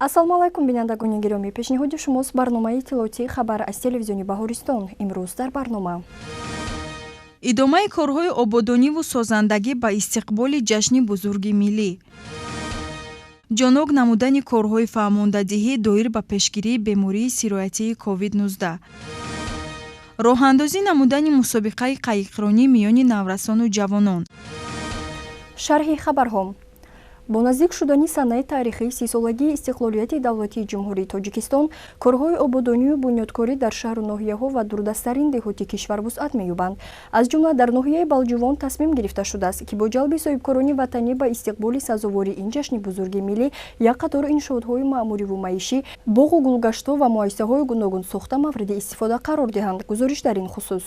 ассалому алайкум бинандагони гиромӣ, пешниҳоди шумост барномаи иттилоотии хабар аз телевизиони Баҳористон. Имрӯз дар барнома идомаи корҳои ободониву созандагӣ ба истиқболи ҷашни бузурги миллӣ, ҷонок намудани корҳои фаҳмондадиҳӣ доир ба пешгирии бемории сироятии COVID-19, роҳандозӣ намудани мусобиқаи қайиқронӣ миёни наврасону ҷавонон. шарҳи хабарҳо. бо наздик шудани санаи таърихии 30-солагии истиқлолияти давлатии ҷумҳурии Тоҷикистон, корҳои ободонию бунёдкорӣ дар шаҳру ноҳияҳо ва дурдастарин деҳоти кишвар вусъат меёбанд. Аз ҷумла дар ноҳияи Балҷувон тасмим гирифта шудааст, ки бо ҷалби соҳибкорони ватанӣ ба истиқболи сазовори ин ҷашни бузурги миллӣ як қатор иншоотҳои маъмуриву маишӣ, боғу гулгаштҳо ва муассисаҳои гуногун сохта мавриди истифода қарор диҳанд. гузориш дар ин хусус.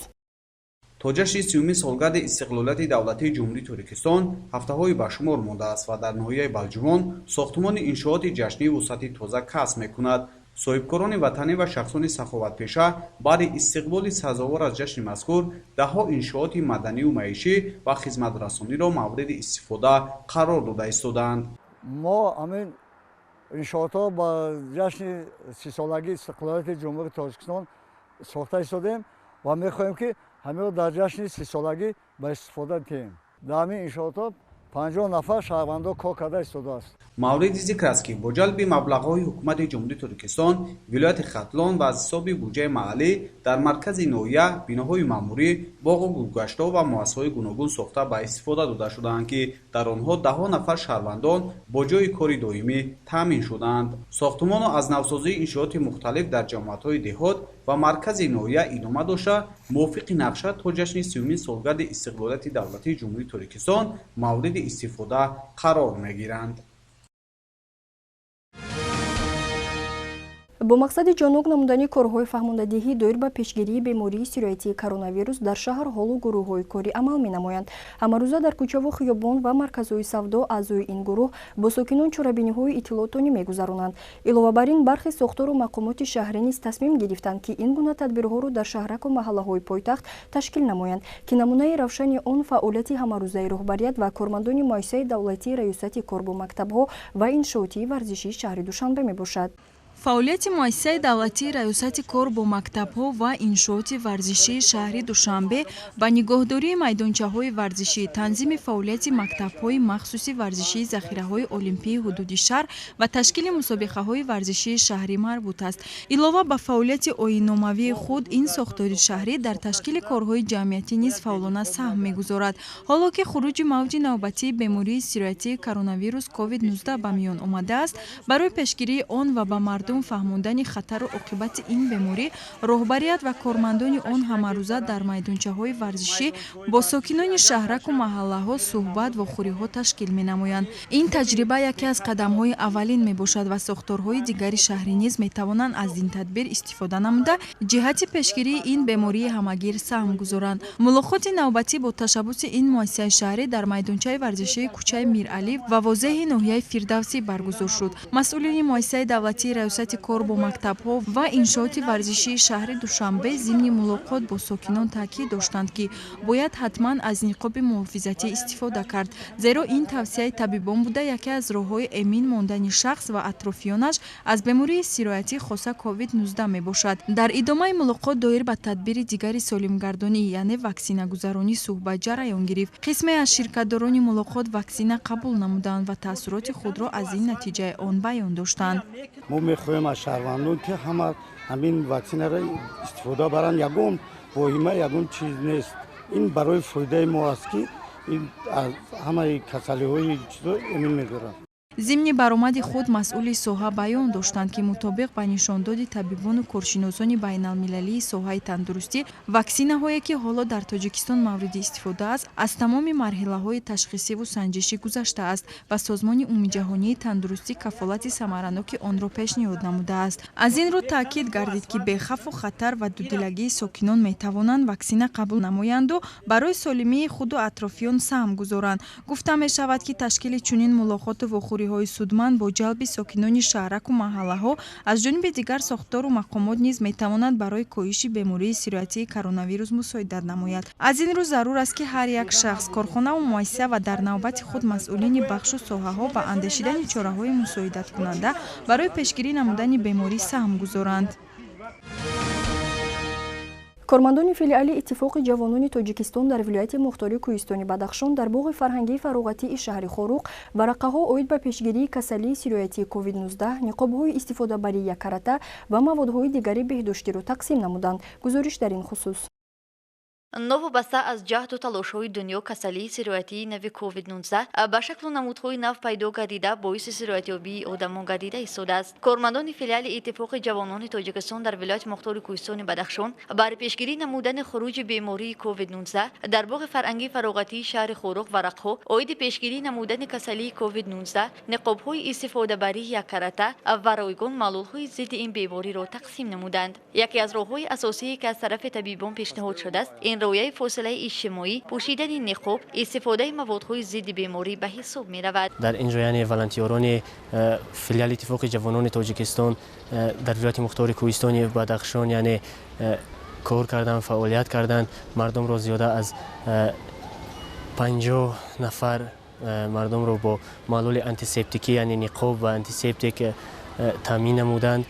то ҷашни 30-юми солгарди истиқлолияти давлатии ҷумҳурии Тоҷикистон ҳафтаҳои ба шумор мондааст ва дар ноҳияи Балҷувон сохтумони иншооти ҷашнии вусъати тоза касб мекунад. соҳибкорони ватанӣ ва шахсони саховатпеша баъди истиқболи сазовор аз ҷашни мазкур даҳҳо иншооти маданию маишӣ ва хизматрасониро мавриди истифода қарор дода истоданд. мо ҳамин иншоотҳо ба ҷашни 30-солагии истиқлолияти ҷумҳурии Тоҷикистон сохта истодем ва мехоҳем ки ҳамеро дар ҷашни 30-солагӣ ба истифода диҳем. дар ҳамин иншоотҳо 50 нафар шаҳрвандо кор карда истодааст. мавриди зикр аст ки бо ҷалби маблағҳои ҳукумати ҷумҳурии Тоҷикистон, вилояти Хатлон ва аз ҳисоби буҷаи маҳаллӣ дар маркази ноҳия биноҳои маъмурӣ, боғу гулгаштҳо ва муассисаҳои гуногун сохта ба истифода дода шудаанд, ки дар онҳо даҳҳо нафар шаҳрвандон бо ҷойи кори доимӣ таъмин шуданд. сохтумону аз навсозии иншооти мухталиф дар ҷамоатҳои деҳот ва маркази ноҳия идома дошта, мувофиқи нақша то ҷашни 30-юми солгарди истиқлолияти давлатии ҷумҳурии Тоҷикистон мавриди истифода қарор мегиранд. бо мақсади ҷонок намудани корҳои фаҳмондадиҳӣ доир ба пешгирии бемории сироятии коронавирус дар шаҳр ҳолу гурӯҳҳои корӣ амал менамоянд. ҳамарӯза дар кӯчаву хиёбон ва марказҳои савдо аъзои ин гурӯҳ бо сокинон чорабиниҳои иттилоотонӣ мегузаронанд. илова бар ин бархи сохтору мақомоти шаҳрӣ низ тасмим гирифтанд, ки ин гуна тадбирҳоро дар шаҳраку маҳаллаҳои пойтахт ташкил намоянд, ки намунаи равшани он фаъолияти ҳамарӯзаи роҳбарият ва кормандони муассисаи давлатии раёсати кор бо мактабҳо ва иншоотии варзишии шаҳри Душанбе мебошад. фаъолияти муассисаи давлатии раёсати кор бо мактабҳо ва иншооти варзишии шаҳри Душанбе ба нигоҳдории майдончаҳои варзишӣ, танзими фаъолияти мактабҳои махсуси варзишии захираҳои олимпии ҳудуди шаҳр ва ташкили мусобиқаҳои варзишии шаҳрӣ марбут аст. илова ба фаъолияти оинномавии худ, ин сохтори шаҳрӣ дар ташкили корҳои ҷамъиятӣ низ фаъолона саҳм мегузорад. ҳоло ки хуруҷи мавҷи навбатии бемории сироятии коронавирус COVID-19 ба миён омадааст, барои пешгирии он ва ба мардум фаҳмондани хатару оқибати ин беморӣ, роҳбарият ва кормандони он ҳамарӯза дар майдончаҳои варзишӣ бо сокинони шаҳраку маҳаллаҳо суҳбат ва хӯриҳо ташкил менамоянд. ин таҷриба яке аз қадамҳои аввалин мебошад ва сохторҳои дигари шаҳрӣ низ метавонанд аз ин тадбир истифода намуда ҷиҳати пешгирии ин бемории ҳамагир саҳм гузоранд. мулоқоти навбатӣ бо ташаббуси ин муассисаи шаҳрӣ дар майдончаи варзишии кӯчаи Миралӣ ва возеҳи ноҳияи Фирдавсӣ баргузор шуд. масъулини муассисаи давлатии раёсати кор бо мактабҳо ва иншооти варзишии шаҳри Душанбе зимни мулоқот бо сокинон таъкид доштанд, ки бояд ҳатман аз ниқоби муҳофизатӣ истифода кард, зеро ин тавсияи табибон буда яке аз роҳҳои эмин мондани шахс ва атрофиёнаш аз бемории сироятӣ хоса COVID-19 мебошад. дар идомаи мулоқот доир ба тадбири дигари солимгардонӣ, яъне ваксинагузаронӣ суҳбат ҷараён гирифт. қисме аз ширкатдорони мулоқот ваксина қабул намуданд ва таъссуроти худро аз ин натиҷаи он баён доштанд. мехоҳем аз шаҳрвандон ки ҳама ҳамин ваксинаро истифода баранд. ягон воҳима, ягон чиз нест. ин барои фоидаи мо аст, ки ин аз ҳамаи касалиҳои чизо эмин медорад. зимни баромади худ масъули соҳа баён доштанд, ки мутобиқ ба нишондоди табибону коршиносони байналмилалии соҳаи тандурустӣ, ваксинаҳое ки ҳоло дар Тоҷикистон мавриди истифода аст, аз тамоми марҳилаҳои ташхисиву санҷишӣ гузаштааст ва Созмони умумиҷаҳонии тандурустӣ кафолати самараноки онро пешниҳод намудааст. аз ин рӯ таъкид гардид, ки бехавфу хатар ва дудилагии сокинон метавонанд ваксина қабул намоянду барои солимии худу атрофиён саҳм гузоранд. гуфта мешавад, ки ташкили чунин мулоқоту вохӯри корҳои судманд бо ҷалби сокинони шаҳраку маҳаллаҳо, аз ҷониби дигар сохтору мақомот низ метавонад барои коҳиши бемории сироятии коронавирус мусоидат намояд. Аз ин рӯ зарур аст ки ҳар як шахс, корхонаву муассиса ва дар навбати худ масъулини бахшу соҳаҳо ба андешидани чораҳои мусоидаткунанда барои пешгирӣ намудани беморӣ саҳм гузоранд. кормандони филиали иттифоқи ҷавонони тоҷикистон дар вилояти мухтории кӯҳистони Бадахшон дар боғи фарҳангии фароғатии шаҳри Хоруқ варақаҳо оид ба пешгирии касалии сироятии COVID-19, ниқобҳои истифодабарии яккаратта ва маводҳои дигари беҳдоштиро тақсим намуданд. Гузориш дар ин хусус. новобаста аз ҷаҳду талошҳои дунё касалии сироятии нави COVID-19 ба шаклу намудҳои нав пайдо гардида боиси сироятёбии одамон гардида истодааст. кормандони филиали иттифоқи ҷавонони тоҷикистон дар вилояти мухтори кӯҳистони Бадахшон барои пешгирии намудани хуруҷи бемории COVID-19 дар боғи фарҳангии фароғатии шаҳри Хоруқ варақҳо оиди пешгирии намудани касалии COVID-19, ниқобҳои истифодабарии яккаратта ва ройгон маълулҳои зидди ин бемориро тақсим намуданд. яке аз роҳҳои асосие ки аз тарафи табибон пешниҳод шудааст, ин рояи фосилаи иҷтимоӣ, пӯшидани ниқоб, истифодаи маводҳои зидди беморӣ ба ҳисоб меравад. дар ин ҷо яъне волонтёрони филиали иттифоқи ҷавонони тоҷикистон дар вилояти мухтори кӯҳистони Бадахшон яъне кор карданд, фаъолият карданд. мардумро зиёда аз 50 нафар мардумро бо маълули антисептикӣ яъне ниқоб ва антисептик таъмин намуданд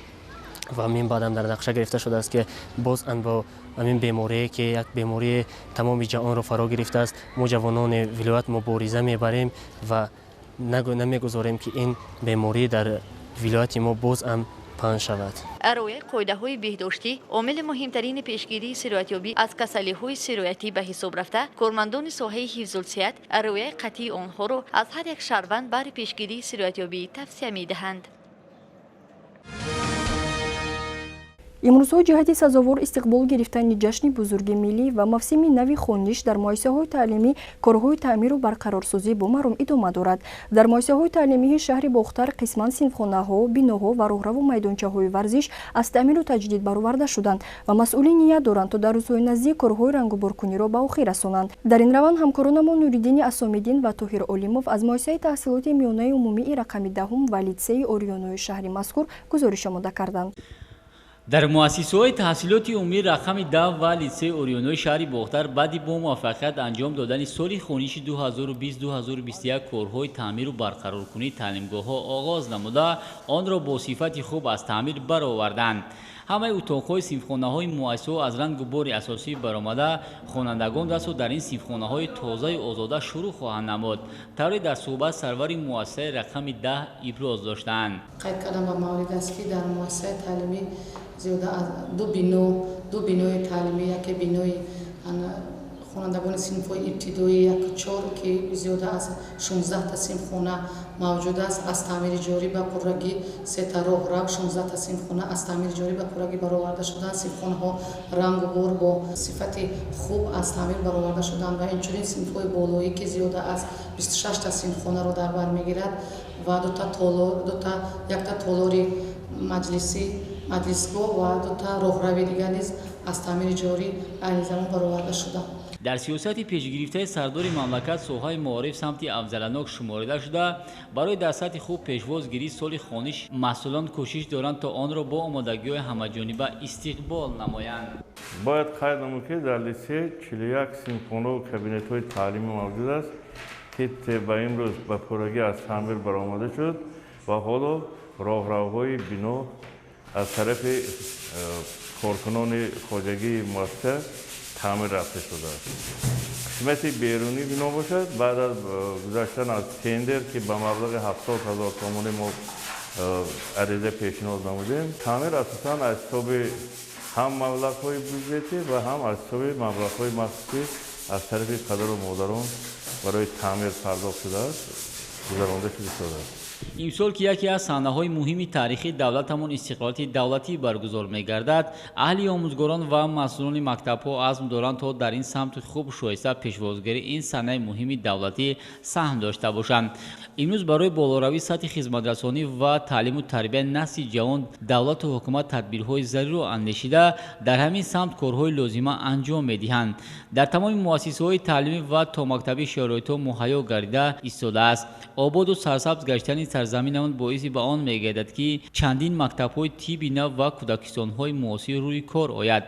ва мин баъдам дар нақша гирифта шудааст ки боз бо амин беморие ки як бемории тамоми ҷаҳонро фаро гирифтааст, мо ҷавонони вилоят мубориза мебарем ва намегузорем ки ин беморӣ дар вилояти мо боз ам паҳн шавад. рояи қоидаҳои беҳдоштӣ омили муҳимтарини пешгирии сироятёбӣ аз касалиҳои сироятӣ ба ҳисоб рафта, кормандони соҳаи ҳифзулсиҳат рояи қатъии онҳоро аз ҳар як шаҳрванд баҳри пешгирии сироятёбӣ тавсия медиҳанд. имрӯзҳо ҷиҳати сазовор истиқбол гирифтани ҷашни бузурги миллӣ ва мавсими нави хониш дар муассисаҳои таълимӣ корҳои таъмиру барқарорсозӣ бо маром идома дорад. дар муассисаҳои таълимии шаҳри Бохтар қисман синфхонаҳо, биноҳо ва роҳраву майдончаҳои варзиш аз таъмиру таҷдид бароварда шуданд ва масъулин ният доранд то дар рӯзҳои наздик корҳои рангуборкуниро ба охир расонанд. дар ин раванд ҳамкоронамон Нуриддини Асомиддин ва Тоҳир Олимов аз муассисаи таҳсилоти миёнаи умумии рақами 10 ва литсеи Орионои шаҳри мазкур гузориш омода карданд. дар муассисаҳои таҳсилоти умумии рақами 10 ва литсеи Орионои шаҳри Бохтар баъди бо муваффақият анҷом додани соли хониши 2020-2021 корҳои таъмиру барқароркунии таълимгоҳҳо оғоз намуда, онро бо сифати хуб аз таъмир бароварданд. ҳамаи утоқҳои синфхонаҳои муассисаҳо аз рангу бори асосӣ баромада, хонандагон дасту дар ин синфхонаҳои тозаю озода шурӯъ хоҳанд намуд. тавре дар суҳбат сарвари муассисаи рақами 10 иброз доштанд. қайд кардам ба маврид аст ки дар муассисаи таълимӣ зиёда аз ду бинои таълимӣ, яке бинои хонандагони синфҳои ибтидоӣ 1-4 ки зиёда аз 16 та синфхона мавҷуд аст, аз таъмири ҷорӣ ба пуррагӣ 3 та роҳрав 16 та синфхона аз таъмири ҷорӣ ба пуррагӣ бароварда шуданд. синфхонаҳо рангу бор бо сифати хуб аз таъмир бароварда шуданд ва инчунин синфҳои болоӣ ки зиёда аз 26 та синфхонаро дар бар мегирад ва якта толори маҷлисгоҳ ва 2 та роҳрави дигар низ аз таъмири ҷорӣ айни замон бароварда шуданд. дар сиёсати пешгирифтаи сардори мамлакат соҳаи маориф самти афзаланок шуморида шуда, барои дар сатҳи хуб пешвозгирии соли хониш масъулон кӯшиш доранд то онро бо омодагиҳои ҳамаҷониба истиқбол намоянд. бояд қайд намуд ки дар литсей 41 синфхонаҳо кабинетҳои таълимӣ мавҷуд аст ки ба имрӯз ба пуррагӣ аз таъмир баромада шуд ва ҳоло роҳравҳои бино аз тарафи коркунони хоҷагии муассиса таъмир рафта шудааст. қисмати берунӣ бино бошад, баъд аз гузаштан аз тендер ки ба маблағи 70 000 томони мо ариза пешниҳод намудем, таъмир асосан аз ҳисоби ҳам маблағҳои бюджетӣ ва ҳам аз ҳисоби маблағҳои махсусӣ аз тарафи падару модарон барои таъмир пардохт шудааст, гузаронда шудааст. имсол ки яке аз саҳнаҳои муҳими таърихи давлатамон истиқлолияти давлатӣ баргузор мегардад, аҳли омӯзгорон ва масъулони мактабҳо азм доранд то дар ин самти хуб шоиста пешвозгарии ин саҳнаи муҳими давлатӣ саҳм дошта бошанд. имрӯз барои болоравии сатҳи хизматрасонӣ ва таълиму тарбия насли ҷавон давлату ҳукумат тадбирҳои заруриро андешида, дар ҳамин самт корҳои лозима анҷом медиҳанд. дар тамоми муассисаҳои таълимӣ ва томактабӣ шароитҳо муҳайё гардида истодааст. ободу сарсабз гаштани сарзаминамон боиси ба он мегардад ки чандин мактабҳои тибби нав ва кӯдакистонҳои муосир рӯи кор ояд.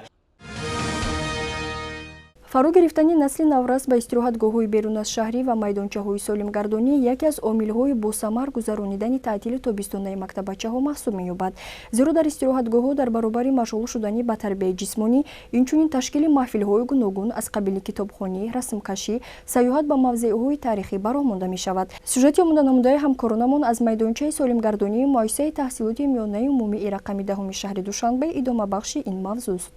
фаро гирифтани насли наврас ба истироҳатгоҳҳои берун аз шаҳрӣ ва майдончаҳои солимгардонӣ яке аз омилҳои босамар гузаронидани таътили тобистонаи мактабачаҳо маҳсуб меёбад. зеро дар истироҳатгоҳҳо дар баробари машғул шудани ба тарбияи ҷисмонӣ инчунин ташкили маҳфилҳои гуногун аз қабили китобхонӣ, расмкашӣ, саёҳат ба мавзеъҳои тарихӣ баромонда мешавад. сюжети омоданамудаи ҳамкоронамон аз майдончаи солимгардонии муассисаи таҳсилоти миёнаи умумии рақами 10 шаҳри Душанбе идомабахши ин мавзӯст.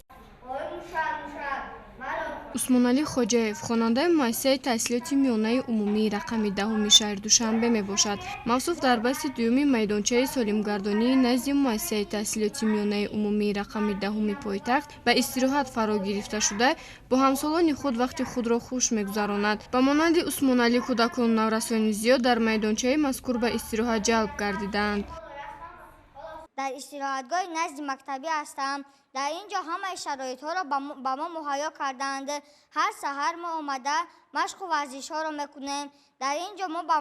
усмонали хоҷаев хонандаи муассисаи таҳсилоти миёнаи умумии рақами 10 шаҳри Душанбе мебошад. мавсуф дар баҳси дуюми майдончаи солимгардонии назди муассисаи таҳсилоти миёнаи умумии рақами 10 пойтахт ба истироҳат фаро гирифта шуда бо ҳамсолони худ вақти худро хуш мегузаронад. ба монанди Усмонали кӯдакону наврасони зиёд дар майдончаи мазкур ба истироҳат ҷалб гардиданд. дар истироҳатгоҳи назди мактаби ҳастам. дар ин ҷо ҳамаи шароитҳоро ба мо муҳайё карданд. ҳар саҳар мо омада машқу варзишҳоро мекунем. дар ин ҷо мо ба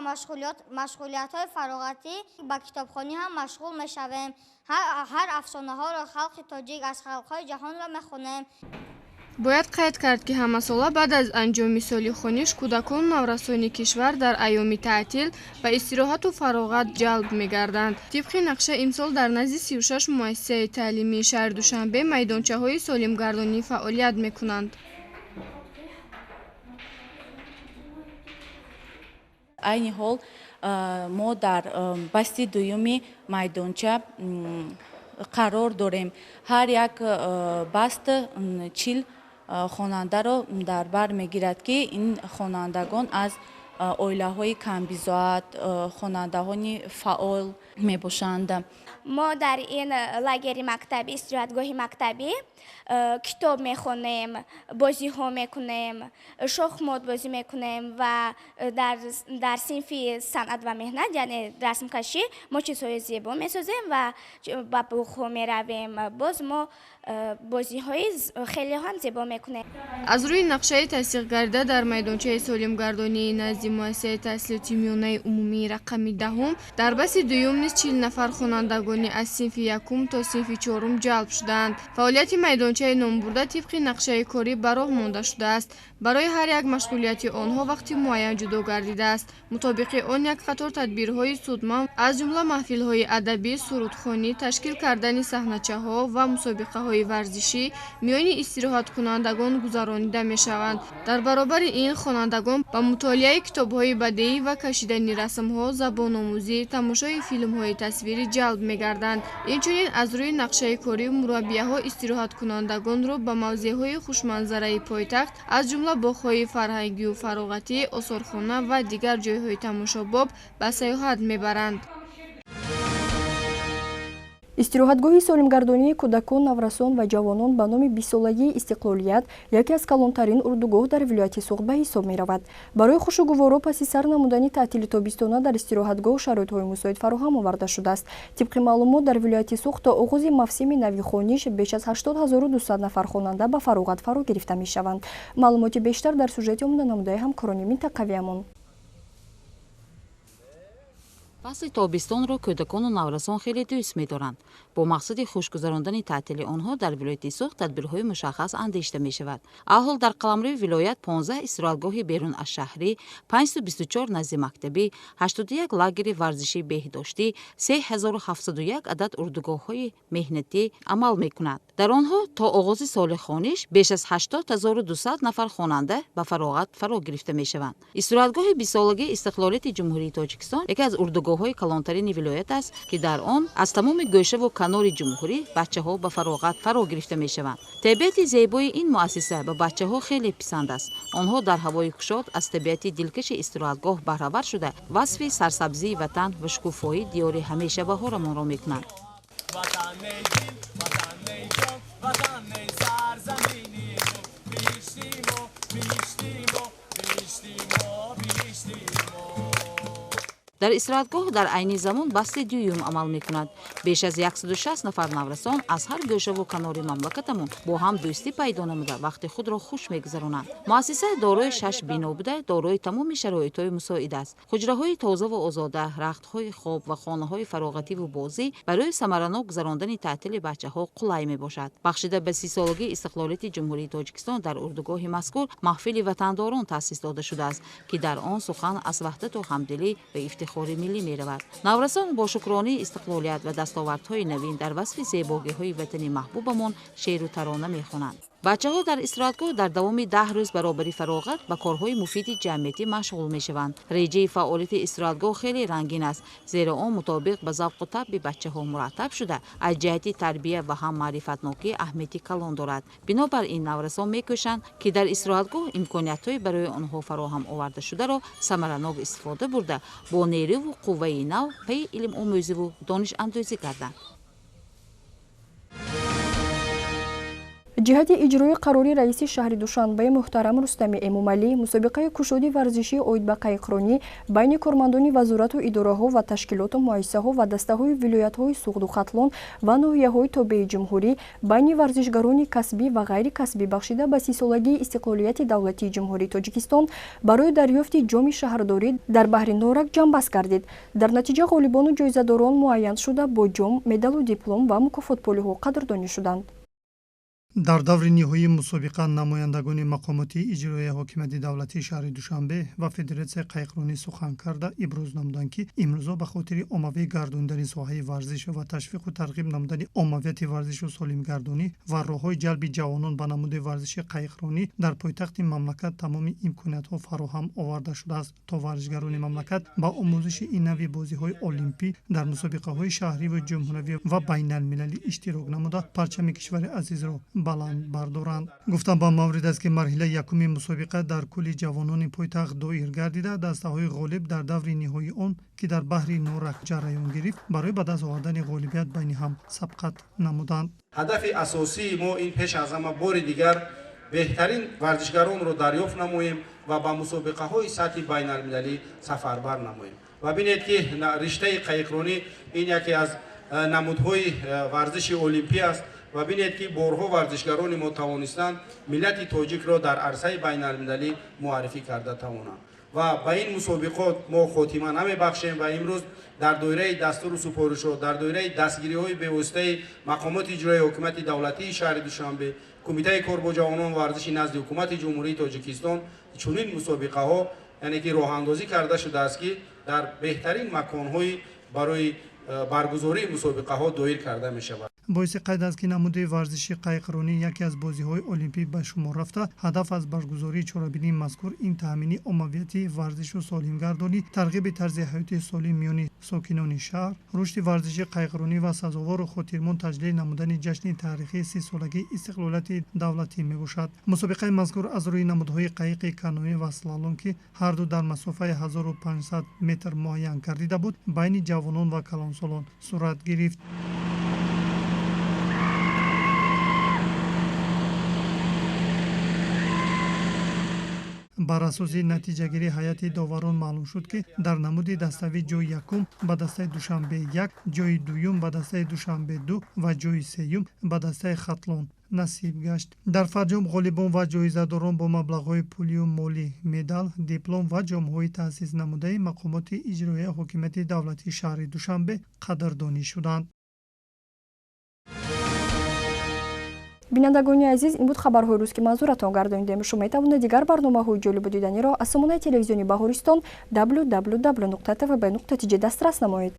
машғулиятҳои фароғатӣ ба китобхонӣ ҳам машғул мешавем. ҳар афсонаҳоро халқи тоҷик аз халқҳои ҷаҳонро мехонем. бояд қайд кард ки ҳамасола баъд аз анҷоми соли хониш кӯдакону наврасони кишвар дар айёми таътил ба истироҳату фароғат ҷалб мегарданд. тибқи нақша имсол дар назди 36 муассисаи таълимии шаҳри Душанбе майдончаҳои солимгардонӣ фаъолият мекунанд. айни ҳол мо дар басти дуюми майдонча қарор дорем. ҳар як баст 40 хонандаро дар бар мегирад ки ин хонандагон аз оилаҳои камбизоат, хонандаҳои фаъол мебошанд. мо дар ин лагери мактаби истироҳатгоҳи мактабӣ китоб мехонем, бозиҳо мекунем, шохмот бозӣ мекунем ва дар синфи санъат ва меҳнат яъне расмкашӣ мо чизҳои зебо месозем ва ба буғҳо меравем. боз мо бозиҳои хеле ҳам зебо мекунем. аз рӯи нақшаи тасдиқ гарда дар майдончаи солимгардонии назди муассисаи таҳсилоти миёнаи умумии рақами 10 дар баси дуюм низ 40 нафар хонандагони аз синфи 1 то синфи 4 ҷалб шуданд. фаъолияти майдончаи номбурда тибқи нақшаи корӣ ба роҳ монда шудааст. барои ҳар як машғулияти онҳо вақти муайян ҷудо гардидааст. мутобиқи он як қатор тадбирҳои судман аз ҷумла маҳфилҳои адабӣ, сурудхонӣ, ташкил кардани саҳначаҳо ва мусобиқаҳои варзишӣ миёни истироҳаткунандагон гузаронида мешаванд. дар баробари ин хонандагон ба мутолиаи китобҳои бадеӣ ва кашидани расмҳо, забономӯзӣ, тамошои филмҳои тасвирӣ ҷалб мегарданд. инчунин аз рӯи нақшаи корӣ мураббияҳо истироҳаткунандагонро ба мавзеъҳои хушманзараи пойтахт аз ҷумла боғҳои фарҳангию фароғатӣ, осорхона ва дигар ҷойҳои тамошобоб ба саёҳат мебаранд. истироҳатгоҳи солимгардонии кӯдакон, наврасон ва ҷавонон ба номи бисолагии истиқлолият яке аз калонтарин урдугоҳ дар вилояти Суғд ба ҳисоб меравад. барои хушу гуворо паси сар намудани таътили тобистона дар истироҳатгоҳ шароитҳои мусоид фароҳам оварда шудааст. тибқи маълумот дар вилояти Суғд то оғози мавсими навихониш беш аз 80200 нафар хонанда ба фароғат фаро гирифта мешаванд. маълумоти бештар дар сюжети омоданамудаи ҳамкорони минтақавиамон. фасли тобистонро кӯдакону наврасон хеле дӯст медоранд. бо мақсади хушгузарондани таътили онҳо дар вилояти Суғд тадбирҳои мушаххас андешта мешавад. аҳол дар қаламрӯи вилоят 15 истироҳатгоҳи берун аз шаҳрӣ, 524 назди мактабӣ, 81 лагери варзишӣ беҳдоштӣ, 3701 адад урдугоҳҳои меҳнатӣ амал мекунад. дар онҳо то оғози соли хониш беш аз 80200 нафар хонанда ба фароғат фаро гирифта мешаванд. истироҳатгоҳи бисолагии истиқлолияти ҷумҳурии Тоҷикистон яке аз урдугоҳҳои калонтарини вилоят аст ки дар он аз тамоми гӯшаву канори ҷумҳурӣ бачаҳо ба фароғат фаро гирифта мешаванд. табиати зебои ин муассиса ба бачаҳо хеле писанд аст. онҳо дар ҳавои кушод аз табиати дилкаши истироҳатгоҳ баҳравар шуда васфи сарсабзии ватан ва шукуфои диёри ҳамешабаҳорамонро мекунанд. дар истироҳатгоҳ дар айни замон басти дуюм амал мекунад. Беш аз 160 нафар наврасон аз ҳар гӯшаву канори мамлакатамон бо ҳам дӯстӣ пайдо намуда вақти худро хуш мегузаронанд. муассиса дорои 6 бино буда дорои тамоми шароитҳои мусоид аст. хуҷраҳои тозаву озода, рахтҳои хоб ва хонаҳои фароғативу бозӣ барои самаранок гузарондани таътили бачаҳо қулай мебошад. бахшида ба 30 солагии истиқлолияти ҷумҳурии Тоҷикистон дар урдугоҳи мазкур маҳфили ватандорон таъсис дода шудааст, ки дар он сухан аз ваҳдату ҳамдилӣ ва ифтихори миллӣ меравад. наврасон бо шукронии истиқлолият ва дастовардҳои навин дар васфи зебогиҳои ватани маҳбубамон шеъру тарона мехонанд. бачаҳо дар истироҳатгоҳ дар давоми 10 рӯз баробари фароғат ба корҳои муфиди ҷамъиятӣ машғул мешаванд. реҷаи фаъолияти истироҳатгоҳ хеле рангин аст, зеро он мутобиқ ба завқу табби бачаҳо мураттаб шуда аз ҷиҳати тарбия ва ҳам маърифатнокӣ аҳамияти калон дорад. бинобар ин наврасон мекӯшанд ки дар истироҳатгоҳ имкониятҳои барои онҳо фароҳам оварда шударо самаранок истифода бурда бо нерӯву қувваи нав паи илмомӯзиву донишандозӣ гарданд. ҷиҳати иҷрои қарори раиси шаҳри Душанбе муҳтарам Рустами Эмомалӣ мусобиқаи кушоди варзишии оид ба қайқронӣ байни кормандони вазорату идораҳо ва ташкилоту муассисаҳо ва дастаҳои вилоятҳои Суғду Хатлон ва ноҳияҳои тобеи ҷумҳурӣ байни варзишгарони касбӣ ва ғайри касбӣ бахшида ба 30 солагии истиқлолияти давлатии ҷумҳурии Тоҷикистон барои дарёфти ҷоми шаҳрдорӣ дар баҳри Норак ҷамъбаст гардид. дар натиҷа ғолибону ҷоизадорон муайян шуда бо ҷом, медалу диплом ва мукофотпулиҳо қадрдонӣ шуданд. дар даври ниҳоии мусобиқа намояндагони мақомоти иҷроияи ҳокимияти давлатии шаҳри Душанбе ва Федератсияи қайқронӣ сухан карда иброз намуданд, ки имрӯзо ба хотири оммавӣ гардондани соҳаи варзиш ва ташвиқу тарғиб намудани оммавияти варзишу солимгардонӣ ва роҳҳои ҷалби ҷавонон ба намуди варзиши қайқронӣ дар пойтахти мамлакат тамоми имкониятҳо фароҳам оварда шудааст, то варзишгарони мамлакат ба омӯзиши ин нави бозиҳои олимпӣ дар мусобиқаҳои шаҳриву ҷумҳуравӣ ва байналмилалӣ иштирок намуда парчами кишвари азизро баланд бардоранд. гуфтанд ба маврид аст, ки марҳилаи якуми мусобиқа дар кӯли ҷавонони пойтахт доир гардида дастаҳои ғолиб дар даври ниҳоии он, ки дар баҳри Норак ҷараён гирифт, барои ба даст овардани ғолибият байни ҳам сабқат намуданд. ҳадафи асосии мо ин пеш аз ҳама бори дигар беҳтарин варзишгаронро дарёфт намоем ва ба мусобиқаҳои сатҳи байналмилалӣ сафарбар намоем. ва бинед ки риштаи қайқронӣ ин яке аз намудҳои варзиши олимпӣ аст ва бинед ки борҳо варзишгарони мо тавонистанд миллати тоҷикро дар арсаи байналмилалӣ муаррифӣ карда тавонанд. ва ба ин мусобиқот мо хотима намебахшем ва имрӯз дар доираи дастуру супоришҳо, дар доираи дастгириҳои бевоситаи мақомоти иҷроии ҳокимияти давлатии шаҳри Душанбе, кумитаи кор бо ҷавонон варзиши назди ҳукумати ҷумҳурии Тоҷикистон чунин мусобиқаҳо яъне ки роҳандозӣ карда шудааст, ки дар беҳтарин маконҳои барои баргузории мусобиқаҳо доир карда мешавад. боиси қайд аст, ки намуди варзиши қайқронӣ яке аз бозиҳои олимпӣ ба шумор рафта, ҳадаф аз баргузории чорабинии мазкур ин таъмини оммавияти варзишу солимгардонӣ, тарғиби тарзи ҳаёти солим миёни сокинони шаҳр, рушди варзиши қайқронӣ ва сазовору хотирмон таҷлил намудани ҷашни таърихии 30 солагии истиқлолияти давлатӣ мебошад. мусобиқаи мазкур аз рӯи намудҳои қайиқи каноӣ ва слалом, ки ҳарду дар масофаи 1500 метр муайян гардида буд, байни ҷавонон ва калонсолон сурат гирифт. бар асоси натиҷагирии ҳайати доварон маълум шуд, ки дар намуди дастави ҷои якум ба дастаи Душанбе 1, ҷои дуюм ба дастаи Душанбе 2 ва ҷои сеюм ба дастаи Хатлон насиб гашт. дар фарҷом ғолибон ва ҷоизадорон бо маблағҳои пулию молӣ, медал, диплом ва ҷомҳои таъсис намудаи мақомоти иҷроияи ҳокимияти давлатии шаҳри Душанбе қадрдонӣ шуданд. бинандагони азиз, ин буд хабарҳои рӯз ки манзуратон гардонидем. шумо метавонед дигар барномаҳои ҷолибу диданиро аз сомонаи телевизиони Баҳористон www.tvb.tj дастрас намоед.